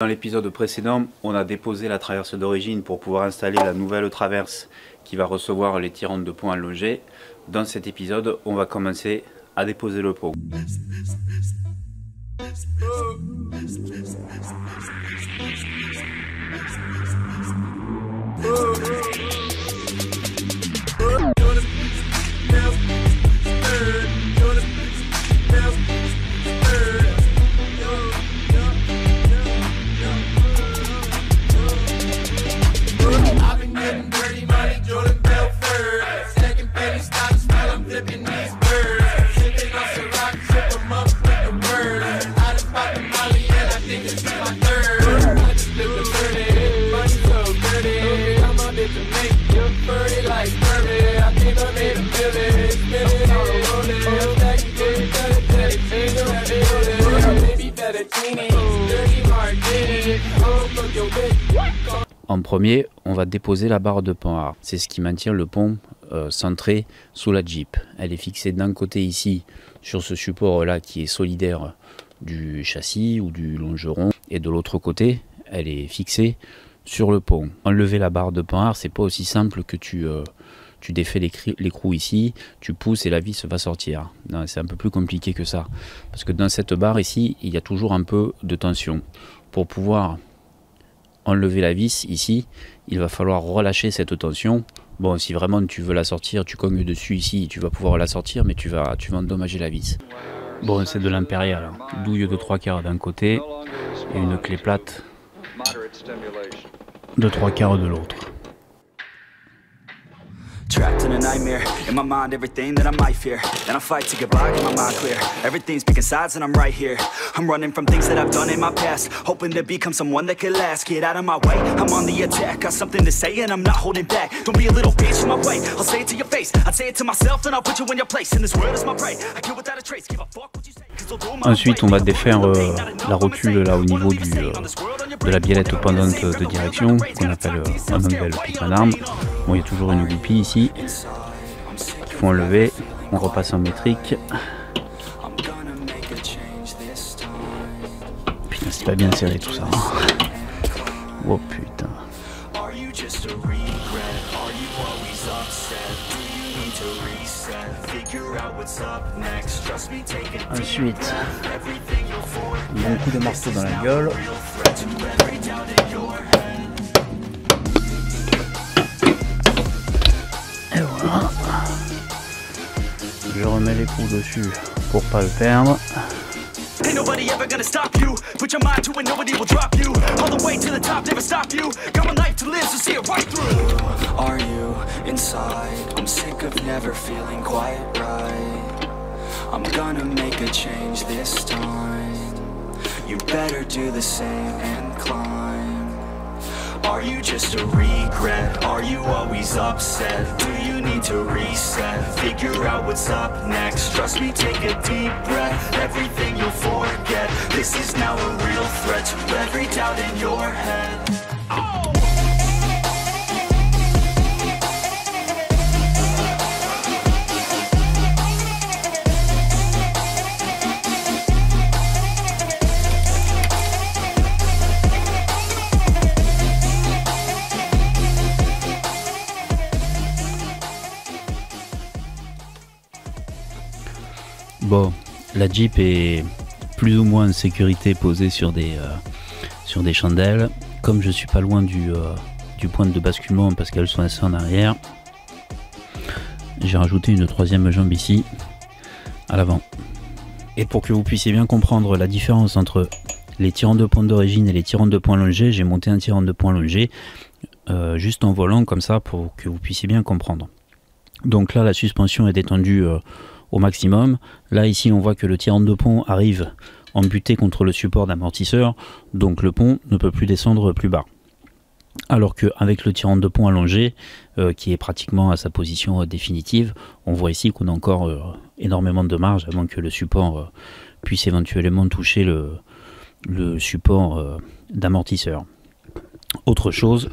Dans l'épisode précédent, on a déposé la traverse d'origine pour pouvoir installer la nouvelle traverse qui va recevoir les tirants de pont allongés. Dans cet épisode, on va commencer à déposer le pont. En premier, on va déposer la barre de pont. C'est ce qui maintient le pont centré sous la Jeep. Elle est fixée d'un côté ici sur ce support là qui est solidaire du châssis ou du longeron, et de l'autre côté elle est fixée sur le pont. Enlever la barre de pont, c'est pas aussi simple que tu défais l'écrou ici, tu pousses et la vis va sortir. C'est un peu plus compliqué que ça, parce que dans cette barre ici il y a toujours un peu de tension. Pour pouvoir enlever la vis ici, il va falloir relâcher cette tension. Bon, si vraiment tu veux la sortir, tu cognes dessus ici, tu vas pouvoir la sortir, mais tu vas endommager la vis. Bon, c'est de l'impérial, douille de 3/4 d'un côté et une clé plate de 3/4 de l'autre. Trapped in a nightmare, in my mind everything that I might fear. Then I fight to get by, get my mind clear. Everything's picking sides and I'm right here. I'm running from things that I've done in my past, hoping to become someone that could last. Get out of my way, I'm on the attack. Got something to say and I'm not holding back. Don't be a little bitch in my way, I'll say it to your face. I'd say it to myself, then I'll put you in your place. And this world is my prey, I kill without a trace. Give a fuck what you say. Ensuite, on va défaire la rotule là au niveau de la biellette pendante de direction, qu'on appelle en anglais le piquant d'arme. Bon, il y a toujours une goupille ici qu'il faut enlever. On repasse en métrique. Putain, c'est pas bien serré tout ça. Oh putain. Ensuite, un bon coup de marteau dans la gueule. Et voilà. Je remets les coups dessus pour pas le perdre. Ain't nobody ever gonna stop you. Put your mind to it, nobody will drop you. All the way to the top, never stop you. Got one life to live, so see it right through. Are you inside? I'm sick of never feeling quite right. I'm gonna make a change this time. You better do the same and climb. Are you just a regret? Are you always upset? Do you need to reset? Figure out what's up next. Trust me, take a deep breath. Everything you'll forget. This is now a real threat to every doubt in your head. Oh! Bon, la Jeep est plus ou moins en sécurité posée sur des chandelles. Comme je suis pas loin du point de basculement parce qu'elles sont assez en arrière, j'ai rajouté une troisième jambe ici à l'avant. Et pour que vous puissiez bien comprendre la différence entre les tirants de pont d'origine et les tirants de pont allongés, j'ai monté un tirant de pont allongé juste en volant comme ça pour que vous puissiez bien comprendre. Donc là, la suspension est détendue au maximum. Là ici on voit que le tirant de pont arrive en butée contre le support d'amortisseur, donc le pont ne peut plus descendre plus bas. Alors qu'avec le tirant de pont allongé qui est pratiquement à sa position définitive, on voit ici qu'on a encore énormément de marge avant que le support puisse éventuellement toucher le support d'amortisseur. Autre chose,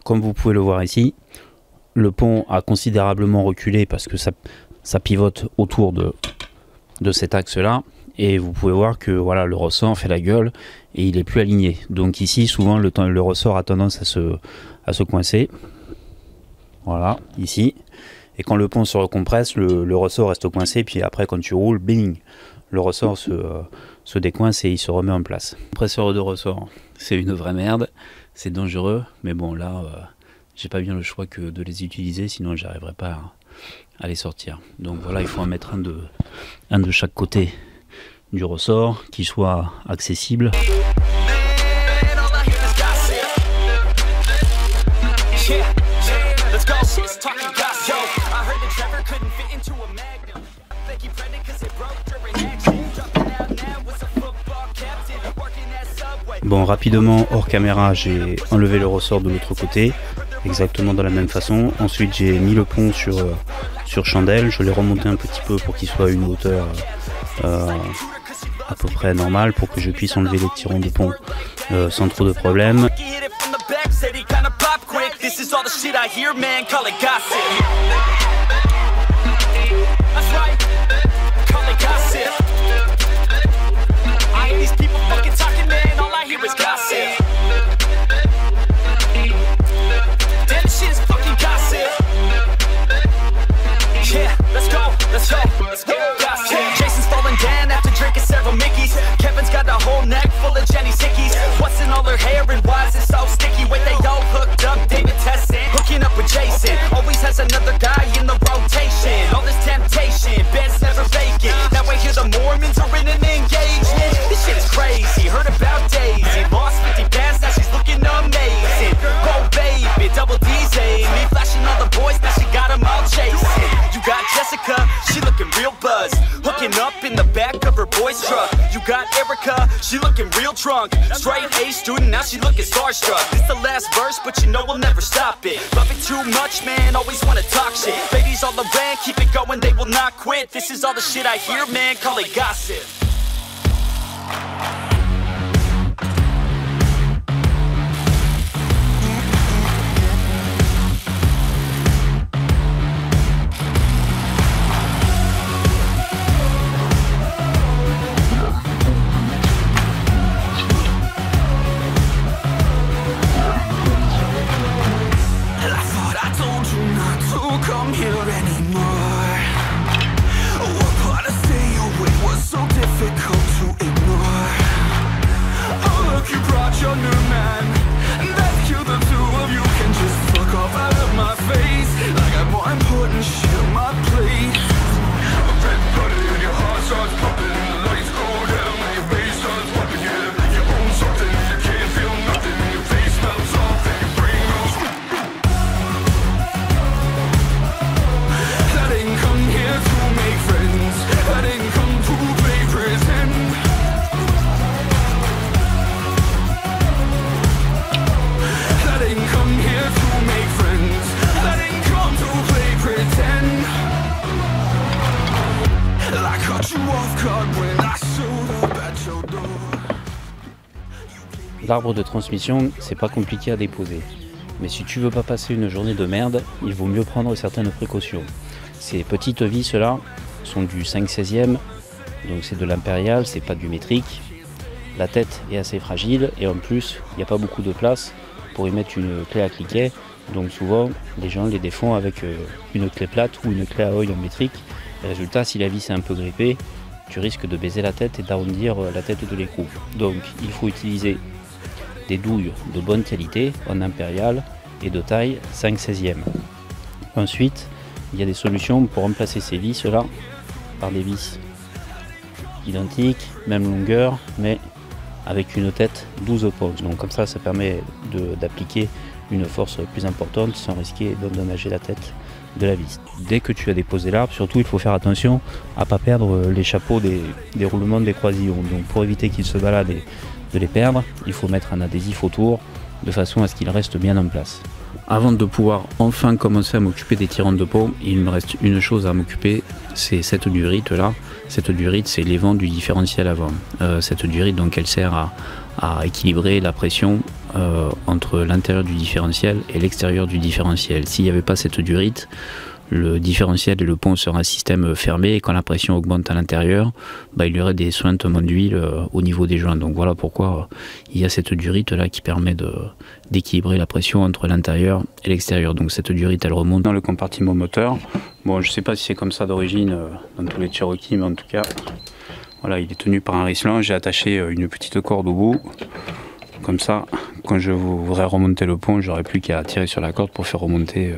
comme vous pouvez le voir ici, le pont a considérablement reculé parce que ça pivote autour de cet axe là, et vous pouvez voir que voilà, le ressort fait la gueule et il est plus aligné. Donc ici souvent le ressort a tendance à se coincer. Voilà, ici. Et quand le pont se recompresse, le ressort reste coincé, puis après quand tu roules, bing, le ressort se décoince et il se remet en place. Compresseur de ressort, c'est une vraie merde, c'est dangereux, mais bon là, j'ai pas bien le choix que de les utiliser, sinon j'arriverai pas à les sortir. Donc voilà, il faut en mettre un de chaque côté du ressort, qui soit accessible. Bon, rapidement, hors caméra, j'ai enlevé le ressort de l'autre côté, exactement de la même façon. Ensuite, j'ai mis le pont sur chandelle, je l'ai remonté un petit peu pour qu'il soit à une hauteur à peu près normale, pour que je puisse enlever les tirants de pont sans trop de problèmes. Jason's falling down after drinking several Mickeys. Kevin's got a whole neck full of Jenny's hickeys. What's in all her hair and why is it so sticky? Wait, they all hooked up, David Tessin hooking up with Jason. Always has another guy in the rotation. All this temptation, bed's never vacant. Now I hear the Mormons are in an engagement. This shit is crazy, heard about Daisy. Lost 50 pounds, now she's looking amazing. Go baby, double D's me flashing all the boys, now she got them all chasing. You got Jessica, she looking real buzzed, hooking up in the back of her boy's truck. You got Erica, she looking real drunk, straight A student, now she looking starstruck. This the last verse, but you know we'll never stop it. Love it too much, man, always wanna talk shit. Ladies all around, keep it going, they will not quit. This is all the shit I hear, man, call it gossip. Come here anymore. What part of stay away was so difficult to ignore? Oh look, you brought your new man, and that's cute, the two of you can just fuck off out of my face. I got more important shit on my plate. A red button and your heart starts pumping, and the lights go down and your face starts pumping. You own something, you can't feel nothing, and your face smells off and your brain goes. I didn't come here to make friends, I didn't come to play pretend. I didn't come here to make friends, I didn't come to play pretend. I caught you off guard when I showed up at your door. L'arbre de transmission, c'est pas compliqué à déposer. Mais si tu veux pas passer une journée de merde, il vaut mieux prendre certaines précautions. Ces petites vis là sont du 5/16e, donc c'est de l'impérial, c'est pas du métrique. La tête est assez fragile et en plus il n'y a pas beaucoup de place pour y mettre une clé à cliquet, donc souvent les gens les défont avec une clé plate ou une clé à œil en métrique. Résultat, si la vis est un peu grippée, tu risques de baiser la tête et d'arrondir la tête de l'écrou. Donc il faut utiliser des douilles de bonne qualité en impérial et de taille 5/16e. Ensuite, il y a des solutions pour remplacer ces vis là par des vis identiques, même longueur, mais avec une tête 12 pouces. Donc comme ça permet d'appliquer une force plus importante sans risquer d'endommager la tête de la vis. Dès que tu as déposé l'arbre, surtout il faut faire attention à ne pas perdre les chapeaux des roulements des croisillons. Donc pour éviter qu'ils se baladent et de les perdre, il faut mettre un adhésif autour de façon à ce qu'ils restent bien en place. Avant de pouvoir enfin commencer à m'occuper des tirants de pont, il me reste une chose à m'occuper, c'est cette durite là. Cette durite, c'est les vents du différentiel avant. Cette durite, donc, elle sert à équilibrer la pression entre l'intérieur du différentiel et l'extérieur du différentiel. S'il n'y avait pas cette durite, le différentiel et le pont seraient un système fermé, et quand la pression augmente à l'intérieur, il y aurait des sointements d'huile au niveau des joints. Donc voilà pourquoi il y a cette durite là qui permet d'équilibrer la pression entre l'intérieur et l'extérieur. Donc cette durite elle remonte dans le compartiment moteur. Bon, je sais pas si c'est comme ça d'origine dans tous les Cherokee, mais en tout cas voilà, il est tenu par un risselant. J'ai attaché une petite corde au bout. Comme ça, quand je voudrais remonter le pont, j'aurais plus qu'à tirer sur la corde pour faire remonter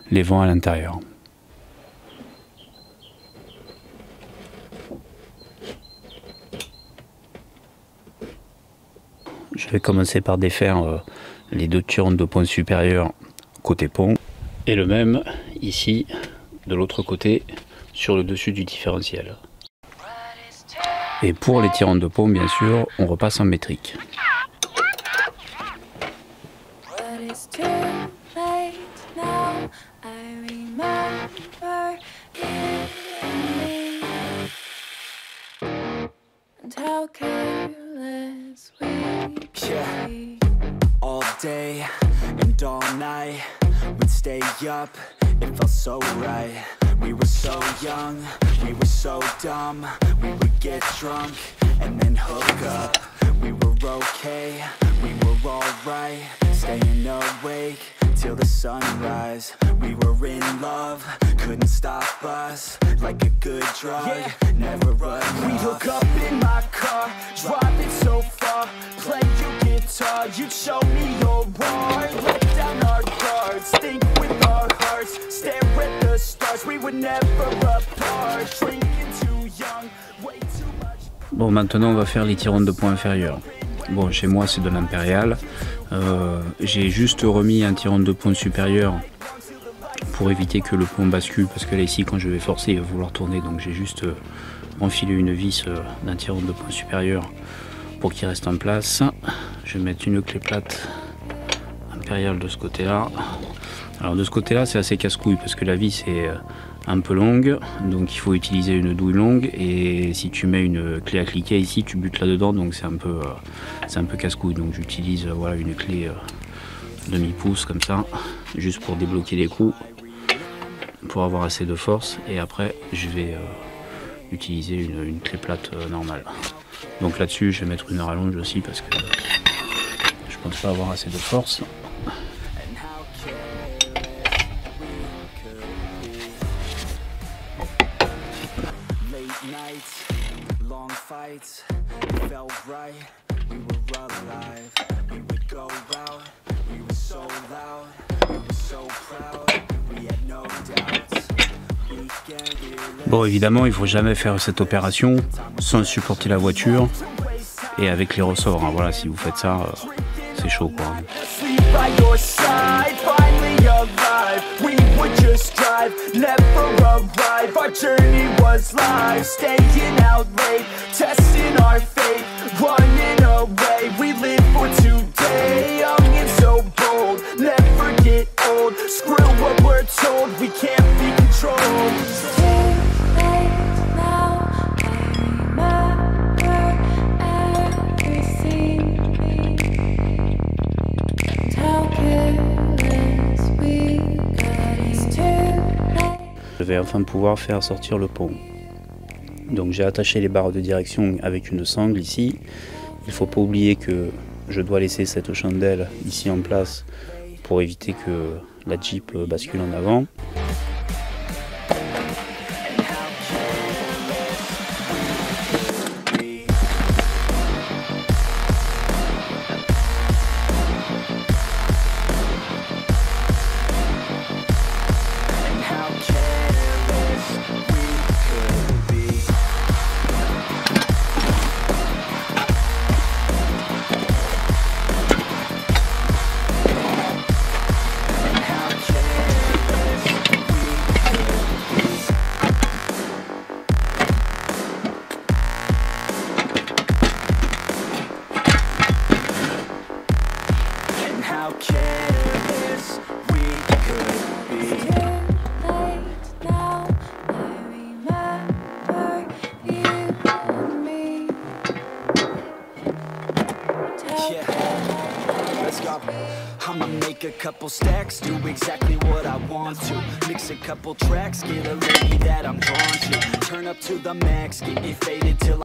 les vents à l'intérieur. Je vais commencer par défaire les deux turnes de pont supérieur côté pont et le même ici de l'autre côté sur le dessus du différentiel. Et pour les tirants de pont, bien sûr, on repasse en métrique. All day and all night, we'd stay up, it felt so right. We were so young, we were so dumb. We would get drunk and then hook up. We were okay, we were alright. Staying awake till the sunrise. We were in love, couldn't stop us. Like a good drug, never enough. We'd hook up in my car, drive it so far. Play your guitar, you'd show me your art. Let down our guards, think with our hearts. Stare at the stars, we were never apart. Drinking too young, way too much. Bon, maintenant on va faire les tirants de pont inférieurs. Bon, chez moi c'est de l'impérial. J'ai juste remis un tirant de pont supérieur pour éviter que le pont bascule, parce que là ici quand je vais forcer il va vouloir tourner, donc j'ai juste enfilé une vis d'un tirant de pont supérieur pour qu'il reste en place. Je vais mettre une clé plate impériale de ce côté là. Alors de ce côté là c'est assez casse-couille parce que la vis est un peu longue, donc il faut utiliser une douille longue, et si tu mets une clé à cliquer ici tu butes là dedans, donc c'est un peu casse-couille. Donc j'utilise voilà, une clé demi-pouce comme ça, juste pour débloquer les coups, pour avoir assez de force, et après je vais utiliser une clé plate normale. Donc là-dessus je vais mettre une rallonge aussi parce que je pense pas avoir assez de force. Bon, évidemment, il faut jamais faire cette opération sans supporter la voiture et avec les ressorts. Hein. Voilà, si vous faites ça, c'est chaud quoi. Je vais enfin pouvoir faire sortir le pont. Donc j'ai attaché les barres de direction avec une sangle ici. Il ne faut pas oublier que je dois laisser cette chandelle ici en place pour éviter que la Jeep bascule en avant. I'ma make a couple stacks, do exactly what I want to. Mix a couple tracks, get a lady that I'm drawn to. Turn up to the max, get it faded till